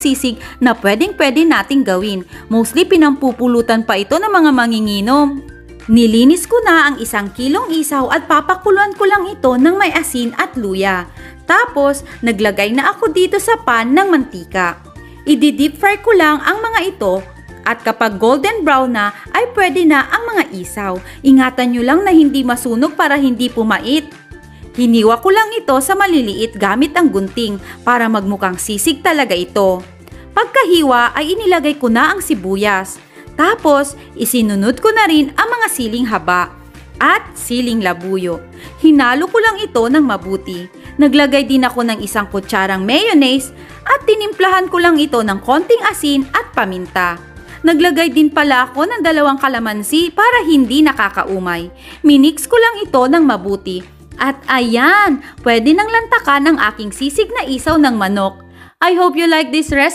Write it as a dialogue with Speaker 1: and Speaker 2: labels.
Speaker 1: sisig na pwedeng-pwede nating gawin. Mostly pinampupulutan pa ito ng mga manginginom. Nilinis ko na ang 1 kilong isaw at papakuluan ko lang ito ng may asin at luya. Tapos, naglagay na ako dito sa pan ng mantika. I-deep fry ko lang ang mga ito at kapag golden brown na ay pwede na ang mga isaw. Ingatan nyo lang na hindi masunog para hindi pumait. Hiniwa ko lang ito sa maliliit gamit ang gunting para magmukhang sisig talaga ito. Pagkahiwa ay inilagay ko na ang sibuyas. Tapos, isinunod ko na rin ang mga siling haba at siling labuyo. Hinalo ko lang ito ng mabuti. Naglagay din ako ng 1 kutsarang mayonnaise at tinimplahan ko lang ito ng konting asin at paminta. Naglagay din pala ako ng 2 kalamansi para hindi nakakaumay. Minix ko lang ito ng mabuti. At ayan, pwede nang lantakan ang aking sisig na isaw ng manok. I hope you like this recipe.